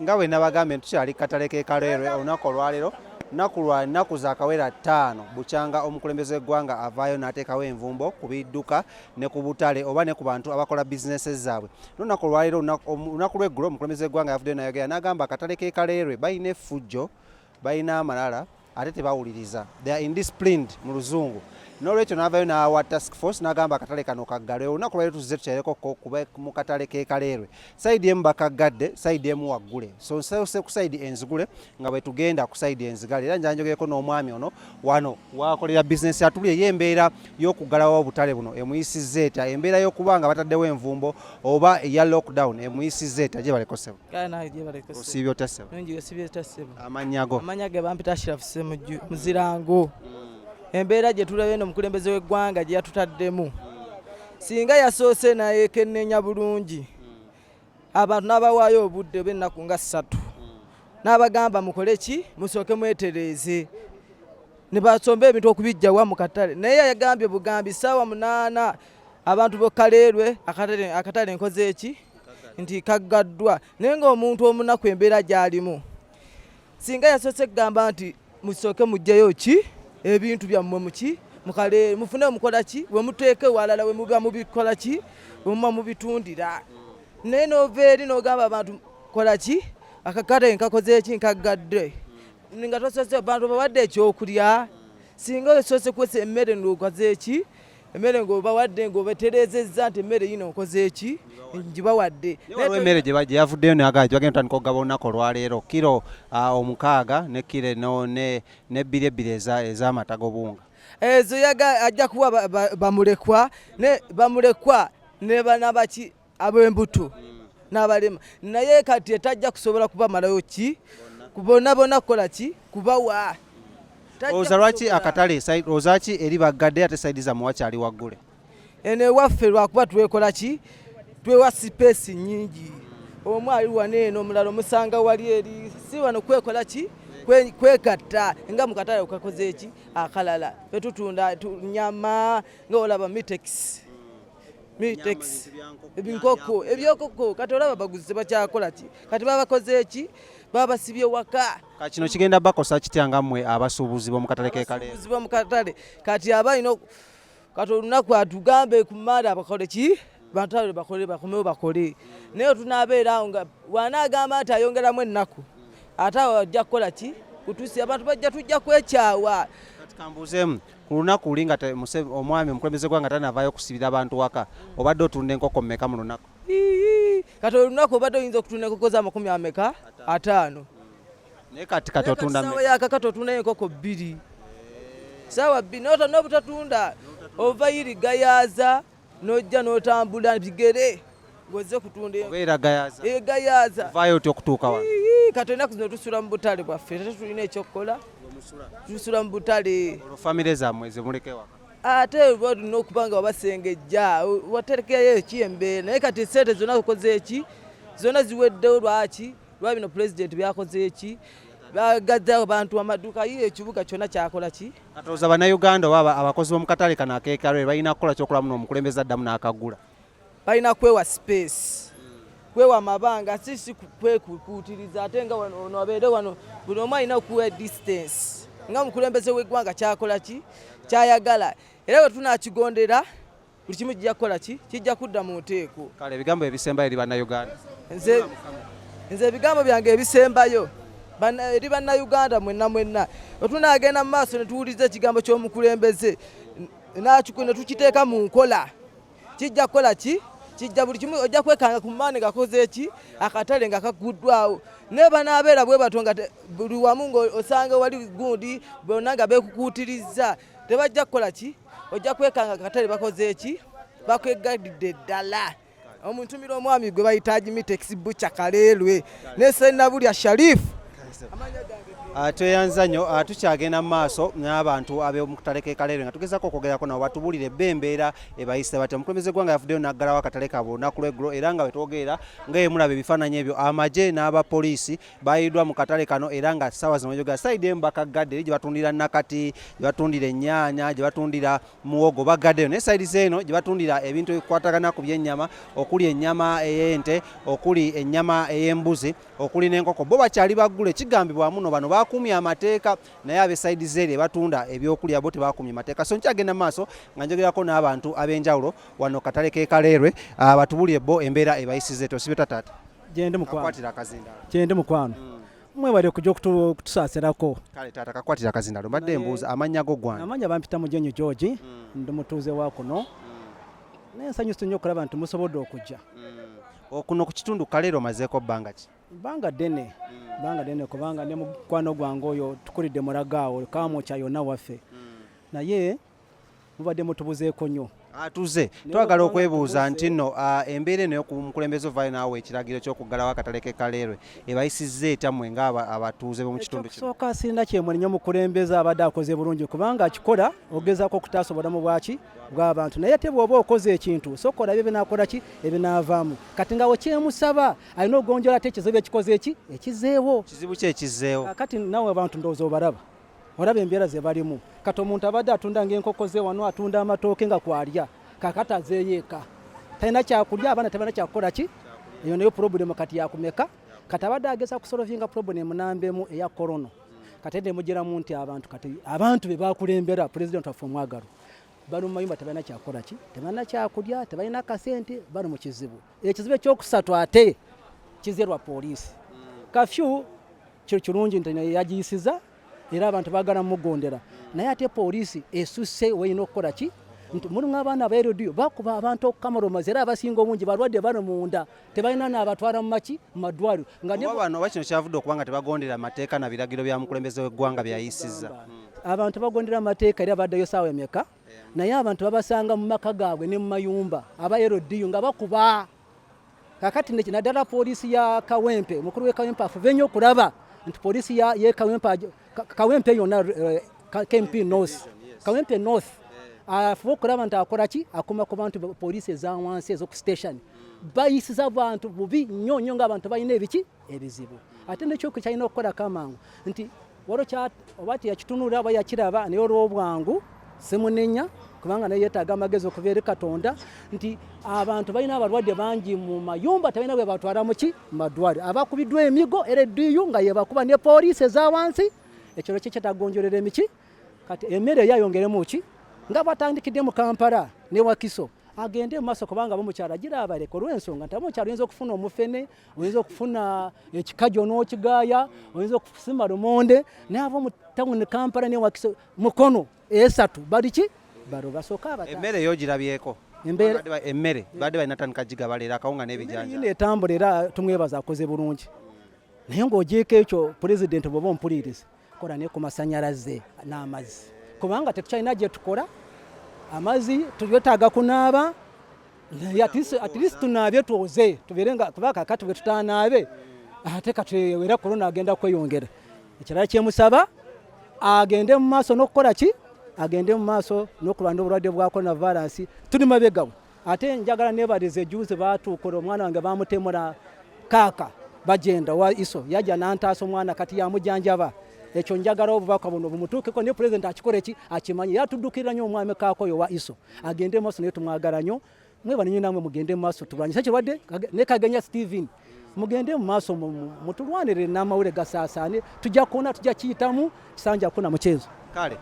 nga bwe nabagambe tukyali katale ke Kaleerwe olunaku olwaleero nnaku za kawera 5 bukyanga omukulembeze w'eggwanga avaayo n'ateekawo envumbo ku bidduka ne ku butale oba ne ku bantu abakola bizinesi zaabwe. N'olunaku olwaleero olunaku lw'eggulo omukulembeze w'eggwanga yavuddeyo n'ayogera n'agamba akatale ke Kaleerwe balina effujjo balina amalala ate tebawuliriza, they are indisciplined mu luzungu. N'olwekyo n'avaayo n'awa task force n'agamba akatale kano kaggalwe. Olunaku lwaleero tuzze tukyaleko kuba mu katale ke Kaleerwe sayidi emu bakaggadde sayidi emu waggule, so nsose ku sayidi enzigule nga bwe tugenda ku sayidi enzigale. Era njanjogereko n'omwami ono wano wakolera bizinesi atulye ye embeera y'okuggalawo obutale buno emuyisizza etya, embeera y'okuba nga bataddewo envumbo oba eya lockdown emuyisizza etya gye balekosebo osiibye otasebo amannya go bampita Ashraf Ssemujju Muzirango. Embeera gye tulaba eno omukulembeze w'eggwanga gye yatutaddemu singa yasoose nayekenneenya bulungi abantu n'abawaayo obudde bw'ennaku nga 3 n'abagamba mukole ki musooke mwetereeze ne basomba ebintu okubijjawa mu katale. Naye yagambye bugambi ssaawa 8 abantu b'e Kaleerwe akatale nkoze eki nti kaggaddwa. Naye ng'omuntu omunaku embeera gy'alimu singa yasoose kugamba nti musooke mujjayo ki ebintu byammwe muki mukale mufune mukola ki we muteeke walala we muba mubikola ki we muba mubitundira. Naye noveeri n'ogamba abantu kola ki akakate nkakoze eki nkaggadde nga tosose abantu bawadde ekyokulya. Singa osose kwesa emmere ng'okoze eki emmere ng'obawadde ng'obeterezezza nti emmere yino nkoze eki ngibawadde. Waliwo emmere gye yavuddeyo bagenda otandika okugaba olunaku olwaleero kiro 6 ne kiro ne 2 ez'amata g'obuwunga. Ezo ajja kuwa bamulekwa ne banabaki ab'embuto n'abalema. Naye kati etajja kusobola kubamalayo ki bonna kukola ki kubawa. Oza lwaki akatale ozaki eri baggadde ate sayidi zammwe wakyali waggule? Eno ewaffe lwakuba twekola ki twewa sipeesi nnyingi. Omu ali wano eno omulala omusanga wali eri si wano kwekola ki kwegatta nga mu katale okakoze eki akalala petutunda nyama nga olaba mitex ebinkoko ebyokoko kati olaba baguzi bakyakola ki kati babakoze eki babasibye waka. Kino kigenda bakosa kitya nga mmwe abasuubuzi b'omu katale ke Kaleerwe? Kati abalina kati olunaku atugambe ku manda abakole ki bantale bakomewo bakole. Naye tunaabeera awo nga wanaagamba nti ayongeramu ennaku ate ajja kukola ki kutuusi abantu bajja tujja kwekyawa. Kati kambuuzeemu ku lunaku luli nga omwami omukulembeze gwanga tanavaayo kusibira abantu waka obadde otunda enkoko mmeka mu lunaku? Kati olunaku obadde oyinza okutunda enkoko za 50. Naye kati otunda mmeka? Saawa yakakati otunda enkoko 2 saawa 2 n'obutatunda ova yiri gayaaza n'ojja n'otambula bigere ng'ozze kutunda gayaza vaayo otya okutuuka wano? Kati ennaku zino tusula mu butale bwaffe tetulina ekyokukola tusula mu butale. Olwo famire zammwe zimuleke waka ate olina okuba nga wabasengejja waterekeyo eki embeera. Naye kati sente zonna ukoze eki zonna ziweddewo lwaki lwa bino pulezidenti byakoze eki bagazzawo abantu amaduuka ye ekibuga kyonna kyakola ki. Katooza bannayuganda oba abakozi b'omu katale kano ak'e Kaleerwe balina kukola kyokulamu n'omukulembeze addamu n'akagula? Balina kwewa space kwewa amabanga si kwekuutiriza ate nga wano abeere wano buli omu alina okuwa distance nga mukulembeze w'eggwanga kyakola ki kyayagala. Era bwe tunaakigondera buli kimu kijja kukola ki kijja kudda mu nteeko. Kale ebigambo ebisembayo eri bannayuganda? Nze ebigambo byange ebisembayo eri bannayuganda mwenna bwe tunaagenda mu maaso ne tuwuliriza ekigambo ky'omukulembeze ne tukiteeka mu nkola kijja kukola ki kijja buli kimu ojja kwekanga ku maani gakoze eki akatale nga kaguddwawo. Naye banaabeera bwe bato nga buli wamu ng'osanga wali gundi bonna nga beekukuutiriza tebajja kukola ki ojja kwekanga akatale bakoze eki bakwegaddidde ddala. Omuntumira omwami gwe bayita Mitex Butcher Kaleerwe ne Ssenabulya Sharifu amanya gange tweyanza nnyo tukyagenda mu maaso n'abantu ab'omukatale k'e Kaleerwe nga tugezaako okwogerako nabo batubuulire b'embeera ebayise batya. Omukulembeze gwanga yavuddeyo n'aggalawo akatale kaabwe olunaku lw'eggulo era nga bwe twogerera ng'emulaba ebifaananyi ebyo amagye n'abapoliisi bayiddwa mu katale kano era nga ssaawa zino bw'enjogera sayidi emu bakaggadde gye batundira nakati, gye batundira ennyaanya, gye batundira muwogo bagaddeyo, naye sayidi zeeno gye batundira ebintu ebikwatagana ku by'ennyama okuli ennyama ey'ente, okuli ennyama ey'embuzi, okuli n'enkoko bo bakyali baggula. Ekigambibwa muno bano bakumye amateeka naye ab'esayidi zeere batunda ebyokulya bo tebakumye mateeka. So nkyagenda mu maaso nga njogerako n'abantu ab'enjawulo wano katale k'e Kaleerwe batubuulire bo embeera ebayisize. Tosibe tataata gende mukwano kakwatira akazindalo, gende mukwano mwebale kujja okutusaaserako. Kale taata kakwatira akazindalo mbadde mbuuza amannya go gwange. Amanya bampita Mujenyu George ndi mutuuze wa kuno naye nsanyusa nnyo okulaba nti musobodde okujja okuno ku kitundu Kaleerwe omazeeko bbanga ki? bbanga ddene kubanga ne mukwano gwange oyo tukulidde mulagaawo kaamwokya yonna waffe naye mubadde mutubuzeeko nnyo. Tuze twagala okwebuuza nti nno embeera eno y'omukulembeze ovaayo naawe ekiragiro ky'okuggalawo akatale k'e Kaleerwe ebayisizza etammwe ng'abatuuze b'omu kitundu kino? Ekyokusooka asinda kyemwe nnyo omukulembeze abadde akoze bulungi kubanga akikola ogezaako okutaasa obulamu bw'abantu naye ate bw'oba okoze ekintu sooka olabe ebinaakola ki ebinaavaamu kati nga weekyemusaba alina okugonjola ate ekizibu ekikoze ekizeewo. Kizibu ki ekizeewo? Kati naawe abantu ndowooza obalaba olaba embeera ze balimu. Kati omuntu abadde atunda ng'enkoko ze wano atunda amatooke nga kwalya kakati azeeyo eka talina kyakulya abaana tebalina kyakukola ki eyo nayo purobulemu kati yakumeka kati abadde ageza kusolovinga purobulemu nambemu eya korono kati ende mugiramu nti abantu be bakulembera pulezidenti waffe omwagalo bali mu mayumba tebalina kyakukola ki tebalina kyakulya tebalina kasente bali mu kizibu. Ekizibu ekyokusatu ate kizerwa poliisi kafyu kirungi nti yagiyisiza era abantu baagala mugondera naye ate poliisi esusse weyina okukola ki nti mulimu abaana ba erodiyo bakuba abantu okukamalomazi era abasinga obungi balwadde bano munda tebalina n'abatwala mu maki mu madwaliro bano oba kino kyavudde okubanga tebagondera amateeka na biragiro bya mukulembeze w'eggwanga byayisizza. Abantu bagondera amateeka era baddayo saawa emeka naye abantu babasanga mu maka gaabwe ne mu mayumba aba erodiyo nga bakuba kakati naddala poliisi ya Kawempe mukulu w'Ekawempe afuve nnyo okulaba nti poliisi ye Kawempe yonna KMP North Kawempe North afuba okulaba nti akola ki akoma ku bantu poliisi eza wansi ez'oku station bayisiza abantu bubi nnyo nnyo ng'abantu balina ebiki ebizibu. Ate nekyoku kyalina okukolako amangu nti oba teyakitunulira oba yakiraba naye olw'obwangu simunenya kubanga naye yeetaaga amagezi okuva eri Katonda nti abantu balina abalwadde bangi mu mayumba tebalina bwe batwala muki mu madwaliro abakubiddwa emigo era eddiyu nga yebakuba ne poliisi eza wansi ekiro kye kyetagonjolera emiki kati emmere yayongeremu ki nga batandikidde mu Kampala ne Wakiso agende mu maaso kubanga bomukyala girabaleka olw'ensonga nti abomukyala oyinza okufuna omufene oyinza okufuna ekikajjo n'okigaaya oyinza okusimba lumonde naye abo mu tawuni Kampala ne Wakiso mukono esatu bali ki balo basooka abata emmere yogirabyeko emmere badde balina tandika gigaba leero akawunga n'ebijanja etambula era tumwebaza akoze bulungi naye ng'ogyeko ekyo pulezidenti bw'oba ompulirize kola ne ku masanyalaze n'amazzi kubanga tetukyalina gye tukola amazzi tuyetaaga kunaaba at least tunaabye tuoze tubeere nga kuba kakati bwe tutanaabe ate katwewera korona agenda kweyongera ekirala kyemusaba agende mu maaso n'okukola ki agende mu maaso n'okulwanya obulwadde bwa coronavirus tuli mabegawo ate njagala nebaliza ejuzi baatuukola omwana wange bamutemula kaaka bagenda wa iso yajja n'antaasa omwana kati yamujanjaba ekyo njagala obubaka buno bumutuukeko ne pulezidenti akikole ki akimanyi yatuddukirira nnyo omwami kaako oyo wa iso agende mu maaso naye tumwagala nnyo mwebale nnyo namwe mugende mu maaso tulwanyisa kirwadde ne Kagenya Steven mugende mu maaso mutulwanirire n'amawulire gasaasaane tujja kuona tujja kiyitamu kisanja kuna muchezo kale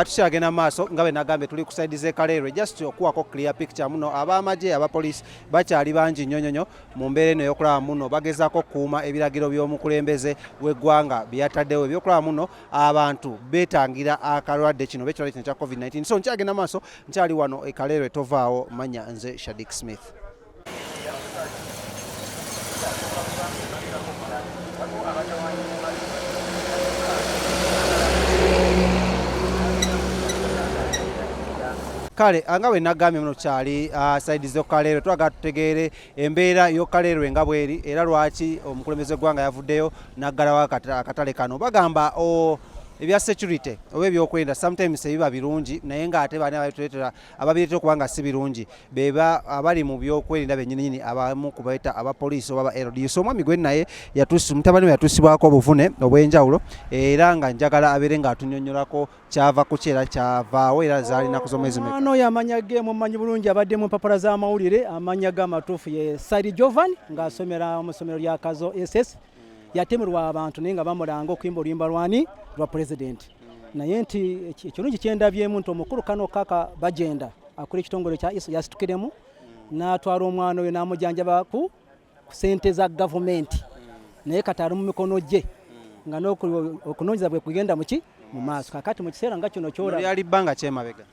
tukyagenda mu maaso nga bwe nagambye tuli ku saidi z'e Kaleerwe just okuwako clear picture muno ab'amagye abapoliisi bakyali bangi nnyo mu mbeera eno ey'okulaba muno bagezaako okukuuma ebiragiro by'omukulembeze w'eggwanga byataddewo ebyokulaba muno abantu beetangira akalwadde kino bekirwadde kino kya COVID-19 so nkyagenda mu maaso nkyali wano e Kaleerwe tovaawo manya nze Shadik Smith. kale anga we nagambye muno kyali side zo Kaleerwe twaga tutegeere embeera yo Kaleerwe nga bweri era lwaki omukulembeze gwanga yavuddeyo naggalawo akatale kano bagamba ebya security oba ebyokwenda sometimes ebiba birungi naye ng'ate bani abatuleetera ababireetera okuba nga si birungi beba abali mu byokwerinda bennyininyini abamu kubaita abapoliisi oba LDS omwami gwe naye mutabani we yatuusibwako obuvune obw'enjawulo era nga njagala abeere ng'atunnyonnyolako kyava ku kyera kyavaawo era zaalina kuzomezi ano yamanya ge mumanyi bulungi abadde mu mpapula z'amawulire amanya g'amatuufu ye Sari Jovan ng'asomera mu ssomero lya Kazo SS yatemerwa abantu naye nga bamulanga okuyimba oluyimba lwani lwa president naye nti ekirungi kyendabyemu nti omukulu kano kaka bagenda akola ekitongole kya iso yasitukiremu n'atwala omwana we n'amujanjaba ku ssente za gavumenti naye kati ali mu mikono gye nga n'okunoonyeza bwe kugenda mu maaso kakati mu kiseera nga kino kyolaba yali bbanga kyemabega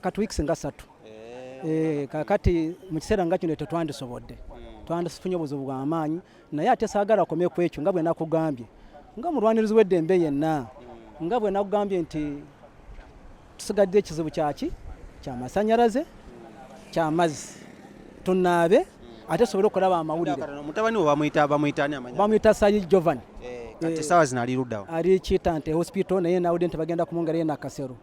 kati weeks nga 3 kakati mu kiseera nga kino tetwandisobodde twandisifunye obuzibu bw'amaanyi naye ate saagala akome ku ekyo nga bwe nakugambye nga mulwanirizi w'eddembe yenna nga bwe nakugambye nti tusigadde ekizibu ky'amasanyalaze ky'amazzi tunaabe ate sobole okulaba amawulire mutabani we bamuyitaani amanyi bamuyita Sari Jovan kati sawa zino ali luddawo ali Kitante hospital naye nawudde nti bagenda kumwongera ye nakasero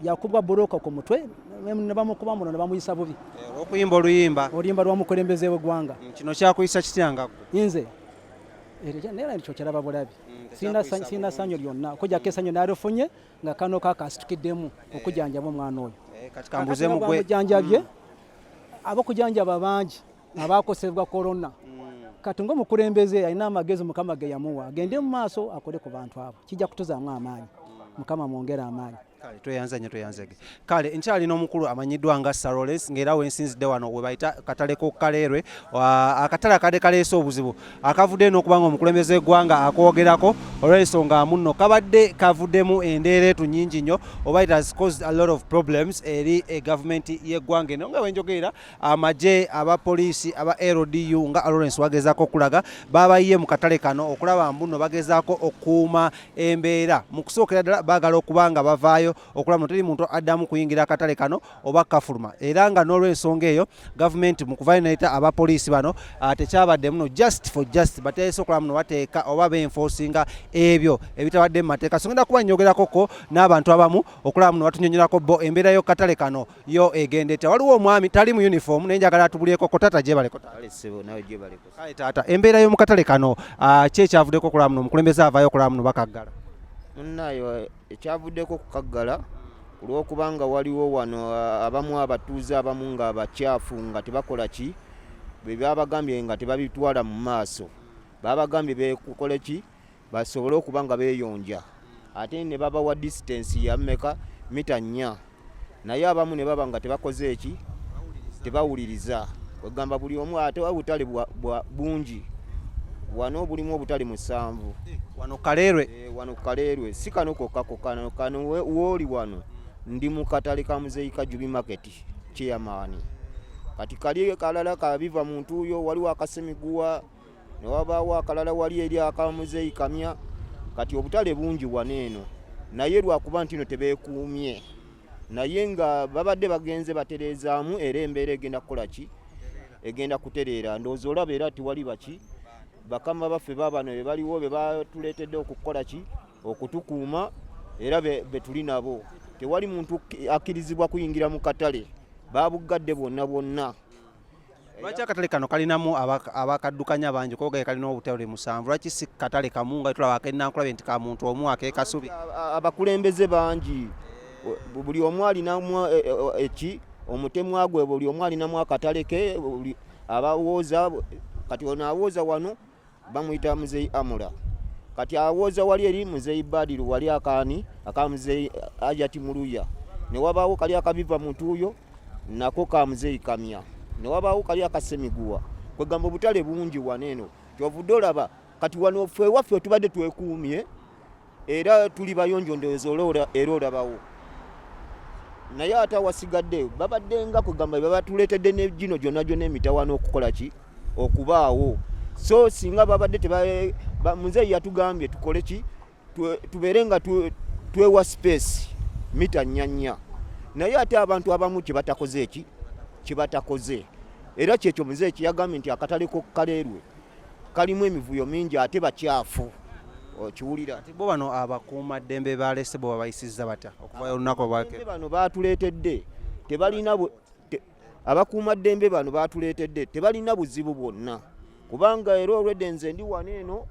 yakubwa buloka ku mutwe ne bamukuba muno ne bamuyisa bubi okuyimba oluyimba lw'omukulembeze w'eggwanga kino kyakuyisa kityangako nze era nikyo kiraba bulabi sina sanyo lyonna okujjako essanyu nalifunye nga kano kakasitukiddemu okujanjaba omwana oyo kati kambuzeemu gwe mujanjabye abokujanjaba bangi abakosebwa korona kati ng'omukulembeze alina amagezi mukama ge yamuwa agende mu maaso akole ku bantu abo kijja kutuzaamu amaanyi mukama mwongere amaanyi kale tweyanzege kale nkyalina omukulu amanyiddwa nga Saroles ng'era wensinzidde wano we bayita katale ko Kaleerwe akatale akadde kaleese obuzibu akavudde n'okuba nga omukulembeze w'eggwanga akwogerako olw'ensonga muno kabadde kavuddemu endeereetu nnyingi nnyo oba it has caused a lot of problems eri gavumenti y'eggwanga eno nga wenjogerera amagye abapoliisi aba LDU nga Lawrence bagezaako okulaga babayiye mu katale kano okulaba mbuno bagezaako okukuuma embeera mu kusookera ddala baagala okuba nga bavaayo okulaba teri muntu addamu kuyingira akatale kano oba kafuluma era nga n'olw'ensonga eyo gavumenti mu kuvainaita abapoliisi bano tekyabadde muno just bateese okulaba muno bateeka oba benforcinga ebyo ebitabadde mu mateeka so ngenda kuba nyogerakoko n'abantu abamu okulaba muno batunyonyerako bo embeera y'okatale kano yo egenda etya waliwo omwami tali mu uniform naye njagala atubulyeko tata gyebaleko kale taata embeera y'omu katale kano kyekyavuddeko okulaba muno omukulembeze avaayo okulaba muno bakaggala munnayo ekyavuddeko kukaggala olw'okubanga waliwo wano abamu abatuuze abamu nga abakyafu nga tebakola ki bwe babagambye nga tebabitwala mu maaso babagambye beekukole ki basobole okuba nga beeyonja ate ne babawa distance ya mita 4 naye abamu ne baba nga tebakoze eki tebawuliriza kwegamba buli omu ate obutale bungi wano bulimu obutale 7 wano Kaleerwe wano Kaleerwe si kano kano wooli wano ndi mu katale ka Muzeeyi Kajubi market chairman kati kali kalala kabiva muntu uyo waliwo akasemiguwa ne wabaawo akalala wali eri aka Muzeeyi Kamya kati obutale bungi waneeno naye lwakuba ntino tebeekuumye naye nga babadde bagenze baterezaamu era embeera egenda kukola ki egenda kutereera ndowooza olaba era tiwali baki bakama baffe babano be baliwo be batuleetedde okukola ki okutukuuma era be tuli nabo tewali muntu akkirizibwa kuyingira mu katale babugadde bonna lwaki akatale kano kalinamu abakaddukanya bangi kogaye kalina obutale 7 lwaki si katale kamu nga tulaba akennankulabe nti ka muntu omu akeekasubi abakulembeze bangi buli omu alinamu eki omutemwa gwe buli omu alinamu akatale ke abawooza kati ono awooza wano bamuyita Muzeeyi Amula kati awooza wali eri Muzeeyi Badiru wali akaani aka Muzeeyi Ajati Muluya ne wabaawo kali akabiva muntu uyo nako ka Muzeeyi Kamya ne wabaawo kali akasemiguwa kwegamba obutale bungi waneeno kyovudde olaba kati wano ffe waffe tubadde twekuumye era tuli bayonjo ndowooza era olabawo naye ate wasigadde babadde nga kwegamba babatuleetedde ne gino gyonna emitawaana okukola ki okubaawo so singa babadde Muzeeyi yatugambye tukole ki tubeere nga twewa space mita 4 naye ate abantu abamu kibatakoze era kyekyo muzeeyi kyeyagambye nti akatale ko Kaleerwe kalimu emivuyo mingi ate bakyafu okiwulira. Bo bano abakuumaddembe balese bo babayisizza bata okuvayo olunaku olwakera bano batuleetedde tebalina abakuumaddembe bano batuleetedde tebalina buzibu bwonna kubanga era olwedde nze ndi wano eno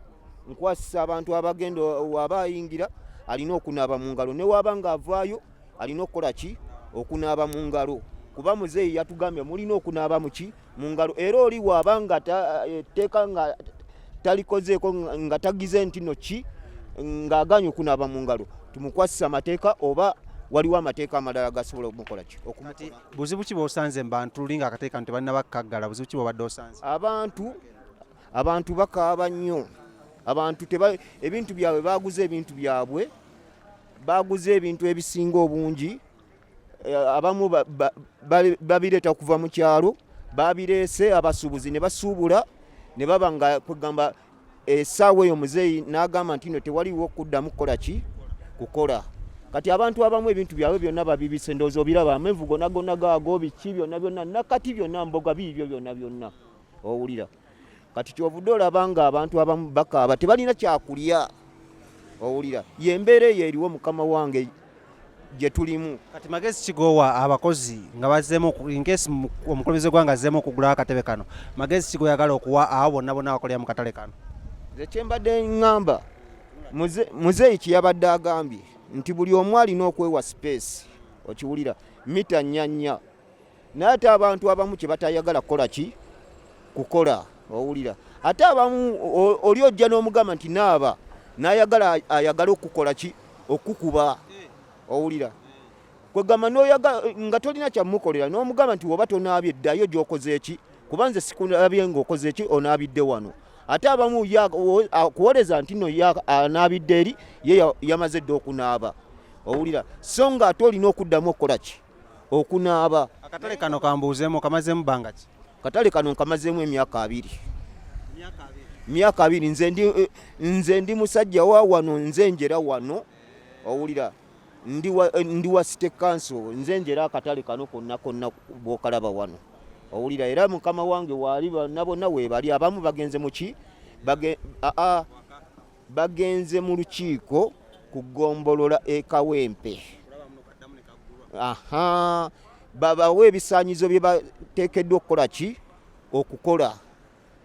nkwasisa abantu abagenda waba ayingira alina okunaaba mu ngalo ne waba nga avaayo alina okukola ki okunaaba mu ngalo kuba muzeeyi yatugambye mulina okunaaba muki mu ngalo era oli waba nga etteeka nga talikozeeko nga tagize nti no ki ng'aganya okunaaba mu ngalo tumukwasisa amateeka oba waliwo amateeka amalala gasobola okumukola ki kati buzibu ki bw'osanze mu bantu lulinga akateeka nti balina bakkaggala buzibu ki bw'obadde osanze abantu bakaaba nnyo abantu ebintu byabwe baguze ebintu ebisinga obungi abamu babireeta kuva mu kyalo babireese abasuubuzi ne basuubula ne baba nga kugamba essaawa eyo muzeeyi n'agamba nti no tewaliwo kuddamu kukola ki kukola kati abantu abamu ebintu byabwe byonna babibise ndowooza obiraba amenvu gonna gaago biki byonna nakati byonna mboga biibyo byonna owulira kati kyovudde olaba nga abantu abamu bakaaba tebalina kyakulya owulira yembeera eyo eriwo mukama wange gye tulimu. Kati magezi kigowa abakozi nga bazzemu inkesi omukulembeze gwanga azzeemu okugulawo akatebe kano magezi kigo yagala okuwa abo bonna bakolera mu katale kano? Nze kyembadde ŋŋamba muzeeyi kyeyabadde agambye nti buli omu alina okwewa space okiwulira mita nnyanya naye ate abantu abamu kye batayagala kukola ki kukola owulira ate abamu oli ojja n'omugamba nti naaba ayagala okukola ki okukuba owulira kwegamba nga tolina kyamukolera n'omugamba nti woba tonaabye ddayo gy'okoze ki kuba nze sikulabye ng'okoze ki onaabidde wano ate abamu kuwoleza nti no anaabidde eri ye yamaze dde okunaaba owulira so nga ate olina okuddamu okukola ki okunaaba. Akatale kano kambuuzeemu kamazeemu bbanga ki? Akatale kano nkamazeemu emyaka 2 nze ndi musajja wa wano nze njera wano owulira ndi wa City Council nze njera akatale kano konna bw'okalaba wano owulira era mukama wange waali bonna weebali abamu bagenze muki bagenze mu lukiiko kugombolola ekawempe babawe ebisaanyizo bye bateekeddwa okukola ki okukola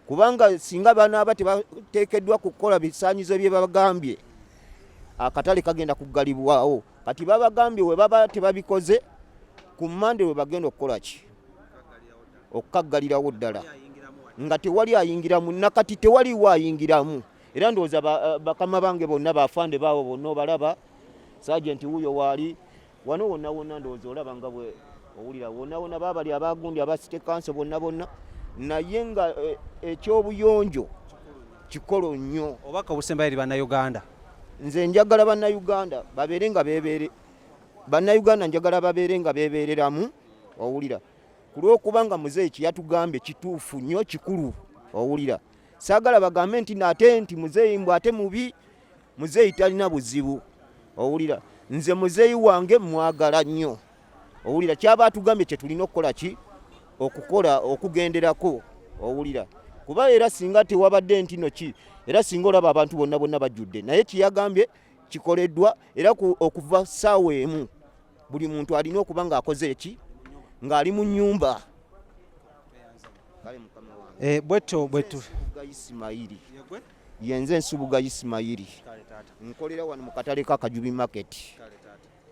kubanga singa banaaba tebateekeddwa kukola bisaanyizo bye babagambye akatale kagenda kugalibwawo kati babagambye we baba tebabikoze ku Mande we bagenda okukola ki okukaggalirawo ddala nga tewali ayingiramu nakati tewaliwo ayingiramu era ndowooza bakama bange bonna bafande baawo bonna obalaba Sergeant wuyo waali wano wonna ndowooza olaba nga bwe owulira wonna baabali abagundi aba City Council bonna naye nga ekyobuyonjo kikolo nnyo. Obaka obusembayo eri bannayuganda? Nze njagala bannayuganda babeere nga bannayuganda njagala babeere nga beebeereramu owulira kulwokubanga muzeeyi kyeyatugambye kituufu nnyo kikulu owulira saagala bagambe nti nate nti muzeeyi mbw ate mubi muzeeyi talina buzibu owulira nze muzeeyi wange mwagala nnyo owulira kyaba atugambye kye tulina okukola ki okukola okugenderako owulira kuba era singa tewabadde nti no ki era singa olaba abantu bonna bajjudde naye kiyagambye kikoleddwa era okuva ssaawa emu buli muntu alina okuba ng'akoze eki ng'ali mu nnyumba. Bwetu Isimayiri yenze Nsubuga Isimayiri nkolera wano mu katale ka Kajubi market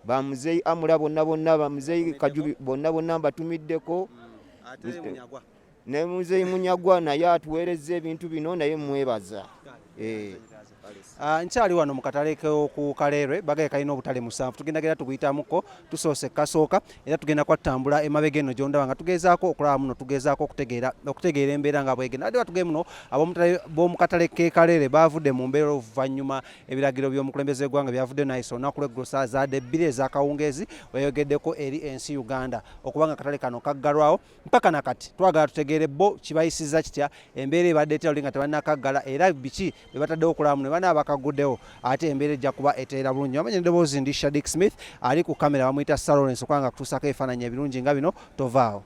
bamuzeeyi amula bonna bamuzeeyi Kajubi bonna mbatumiddeko ne muzeeyi Munyagwa naye atuweereza ebintu bino naye mwebaza. Nkyali wano mu katale ku Kaleerwe bagaye kalina obutale 7 tugenda tuguyitamuko tusoose kasooka era tugenda kwatambula emabega eno gyondaba nga tugezaako okulaba muno tugezaako okutegeera embeera nga bwegenda ate batugee muno b'omu katale ke Kaleerwe bavudde mu mbeera oluvannyuma ebiragiro by'omukulembeze w'eggwanga byavudde nayisa olunaku lw'eggulo zaadde 2 ez'akawungeezi weyogeddeko eri ensi Uganda okubanga akatale kano kaggalwawo mpaka nakati twagala tutegeere bo kibayisizza kitya embeera ebadde etya olinga tebannakaggala era biki bye bataddewo okulaba muno bana bakaguddewo ate embeera ejja kuba eteera bulungi. Wamanya eddoboozi ndi Shadik Smith ali ku kamera bamuyita Salolens okubanga kutuusako ebifaananyi ebirungi nga bino tovaawo.